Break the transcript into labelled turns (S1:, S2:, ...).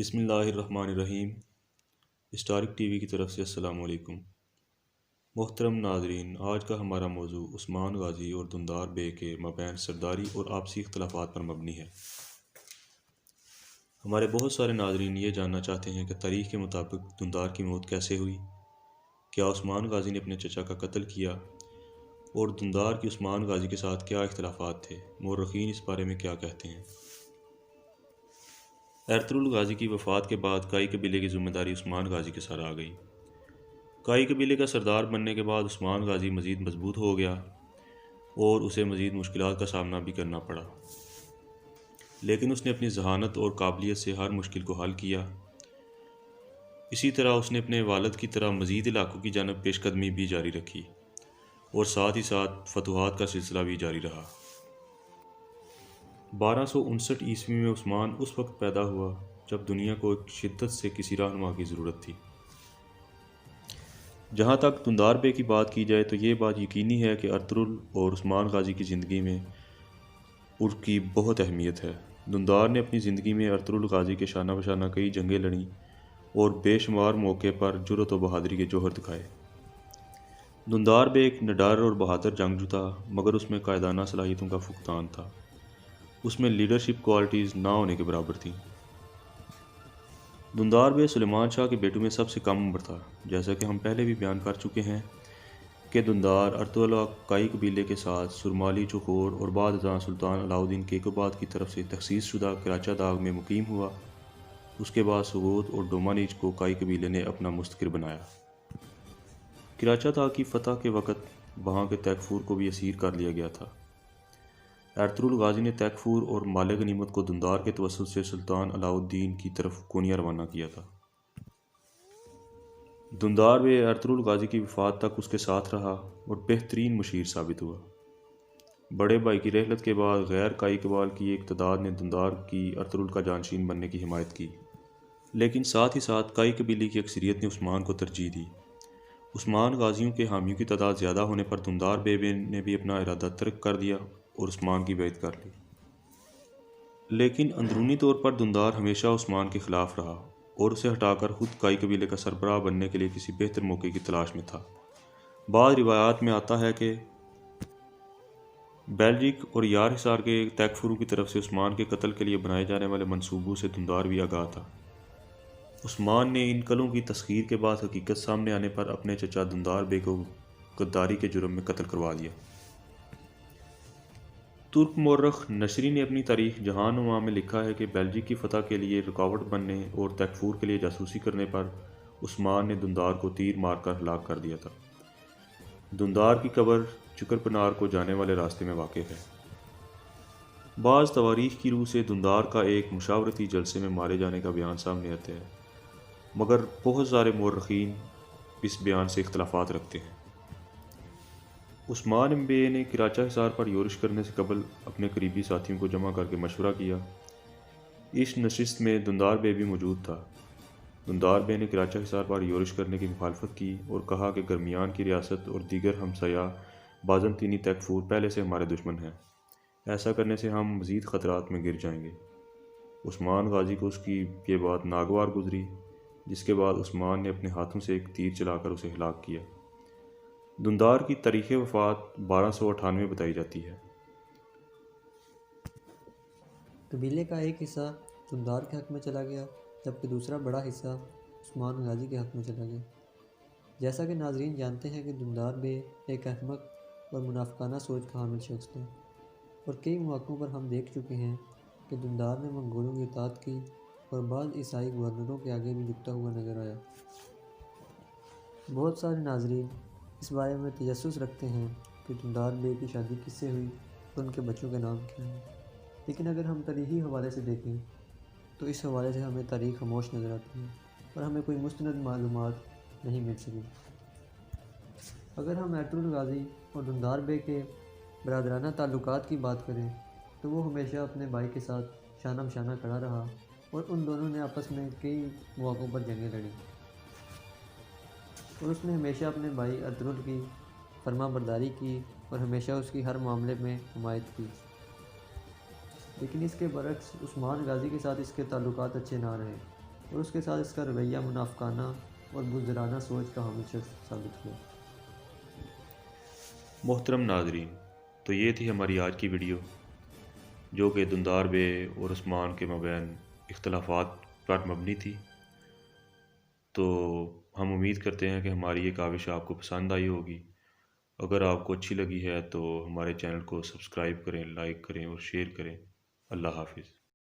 S1: بسم اللہ الرحمن الرحیم۔ ہسٹورک ٹی وی کی طرف سے السلام علیکم۔ محترم ناظرین، آج کا ہمارا موضوع عثمان غازی اور دندار بے کے مابین سرداری اور آپسی اختلافات پر مبنی ہے۔ ہمارے بہت سارے ناظرین یہ جاننا چاہتے ہیں کہ تاریخ کے مطابق دندار کی موت کیسے ہوئی، کیا عثمان غازی نے اپنے چچا کا قتل کیا، اور دندار کی عثمان غازی کے ساتھ کیا اختلافات تھے، مورخین اس بارے میں کیا کہتے ہیں۔ ارطغرل غازی کی وفات کے بعد کائی قبیلے کی ذمہ داری عثمان غازی کے سر آ گئی۔ کائی قبیلے کا سردار بننے کے بعد عثمان غازی مزید مضبوط ہو گیا اور اسے مزید مشکلات کا سامنا بھی کرنا پڑا، لیکن اس نے اپنی ذہانت اور قابلیت سے ہر مشکل کو حل کیا۔ اسی طرح اس نے اپنے والد کی طرح مزید علاقوں کی جانب پیش قدمی بھی جاری رکھی اور ساتھ ہی ساتھ فتوحات کا سلسلہ بھی جاری رہا۔ 1259 عیسوی میں عثمان اس وقت پیدا ہوا جب دنیا کو ایک شدت سے کسی رہنما کی ضرورت تھی۔ جہاں تک دندار بے کی بات کی جائے تو یہ بات یقینی ہے کہ ارطغرل اور عثمان غازی کی زندگی میں ان کی بہت اہمیت ہے۔ دندار نے اپنی زندگی میں ارطغرل غازی کے شانہ بشانہ کئی جنگیں لڑیں اور بے شمار موقع پر جرأت و بہادری کے جوہر دکھائے۔ دندار بے ایک نڈر اور بہادر جنگجو تھا، مگر اس میں قائدانہ صلاحیتوں کا فقدان تھا۔ اس میں لیڈرشپ کوالٹیز نہ ہونے کے برابر تھیں۔ دندار بے سلیمان شاہ کے بیٹوں میں سب سے کم عمر تھا۔ جیسا کہ ہم پہلے بھی بیان کر چکے ہیں کہ دندار ارطغرل کائی قبیلے کے ساتھ سرمالی چوخور اور بعد ازاں سلطان علاؤ الدین کیقوباد کی طرف سے تخصیص شدہ کراچا داغ میں مقیم ہوا۔ اس کے بعد سغوت اور ڈومانیچ کو کائی قبیلے نے اپنا مستقر بنایا۔ کراچا داغ کی فتح کے وقت وہاں کے تیک فور کو بھی اسیر کر لیا گیا تھا۔ ارطغرل غازی نے تیک فور اور مال غنیمت کو دندار کے توسط سے سلطان علاؤ الدین کی طرف کونیا روانہ کیا تھا۔ دندار بے ارطغرل غازی کی وفات تک اس کے ساتھ رہا اور بہترین مشیر ثابت ہوا۔ بڑے بھائی کی رحلت کے بعد غیر کائی قبائل کی ایک تعداد نے دندار کی ارطغرل کا جانشین بننے کی حمایت کی، لیکن ساتھ ہی ساتھ کائی قبیلے کی اکثریت نے عثمان کو ترجیح دی۔ عثمان غازیوں کے حامیوں کی تعداد زیادہ ہونے پر دندار بے نے بھی اپنا ارادہ ترک کر دیا اور عثمان کی بیعت کر لی۔ لیکن اندرونی طور پر دندار ہمیشہ عثمان کے خلاف رہا اور اسے ہٹا کر خود کائی قبیلے کا سربراہ بننے کے لیے کسی بہتر موقع کی تلاش میں تھا۔ بعض روایات میں آتا ہے کہ بیلجک اور یار حصار کے تیک فرو کی طرف سے عثمان کے قتل کے لیے بنائے جانے والے منصوبوں سے دندار بھی آگاہ تھا۔ عثمان نے ان قلوں کی تسخیر کے بعد حقیقت سامنے آنے پر اپنے چچا دندار بے کو غداری کے جرم میں قتل کروا دیا۔ ترک مورخ نشری نے اپنی تاریخ جہان نما میں لکھا ہے کہ بیلجک کی فتح کے لیے رکاوٹ بننے اور تیک فور کے لیے جاسوسی کرنے پر عثمان نے دندار کو تیر مار کر ہلاک کر دیا تھا۔ دندار کی قبر چکر پنار کو جانے والے راستے میں واقع ہے۔ بعض تواریخ کی روح سے دندار کا ایک مشاورتی جلسے میں مارے جانے کا بیان سامنے آتا ہے، مگر بہت سارے مورخین اس بیان سے اختلافات رکھتے ہیں۔ عثمان بے نے کراچا حصار پر یورش کرنے سے قبل اپنے قریبی ساتھیوں کو جمع کر کے مشورہ کیا۔ اس نشست میں دندار بے بھی موجود تھا۔ دندار بے نے کراچا حصار پر یورش کرنے کی مخالفت کی اور کہا کہ درمیان کی ریاست اور دیگر ہمسایہ بازنطینی تیک فور پہلے سے ہمارے دشمن ہیں، ایسا کرنے سے ہم مزید خطرات میں گر جائیں گے۔ عثمان غازی کو اس کی یہ بات ناگوار گزری، جس کے بعد عثمان نے اپنے ہاتھوں سے ایک تیر چلا کر اسے ہلاک کیا۔ دندار کی تاریخ وفات 1298 بتائی جاتی ہے۔
S2: قبیلے کا ایک حصہ دندار کے حق میں چلا گیا، جبکہ دوسرا بڑا حصہ عثمان غازی کے حق میں چلا گیا۔ جیسا کہ ناظرین جانتے ہیں کہ دندار بے ایک احمق اور منافقانہ سوچ کا حامل شخص تھا، اور کئی مواقعوں پر ہم دیکھ چکے ہیں کہ دندار نے منگولوں کی اطاعت کی اور بعض عیسائی گورنروں کے آگے بھی جھکتا ہوا نظر آیا۔ بہت سارے ناظرین اس بارے میں تجسس رکھتے ہیں کہ دندار بے کی شادی کس سے ہوئی اور ان کے بچوں کے نام کیا ہیں، لیکن اگر ہم تاریخی حوالے سے دیکھیں تو اس حوالے سے ہمیں تاریخ خاموش نظر آتی ہے اور ہمیں کوئی مستند معلومات نہیں مل سکی۔ اگر ہم ارطغرل غازی اور دندار بے کے برادرانہ تعلقات کی بات کریں تو وہ ہمیشہ اپنے بھائی کے ساتھ شانہ بشانہ کھڑا رہا اور ان دونوں نے آپس میں کئی مواقعوں پر جنگیں لڑیں، اور اس نے ہمیشہ اپنے بھائی ارطغرل کی فرما برداری کی اور ہمیشہ اس کی ہر معاملے میں حمایت کی۔ لیکن اس کے برعکس عثمان غازی کے ساتھ اس کے تعلقات اچھے نہ رہے۔ اور اس کے ساتھ اس کا رویہ منافقانہ اور بزدلانہ سوچ کا حامل شخص ثابت ہوا۔
S1: محترم ناظرین، تو یہ تھی ہماری آج کی ویڈیو، جو کہ دندار بے اور عثمان کے مابین اختلافات پر مبنی تھی۔ تو ہم امید کرتے ہیں کہ ہماری یہ کاوش آپ کو پسند آئی ہوگی۔ اگر آپ کو اچھی لگی ہے تو ہمارے چینل کو سبسکرائب کریں، لائک کریں اور شیئر کریں۔ اللہ حافظ۔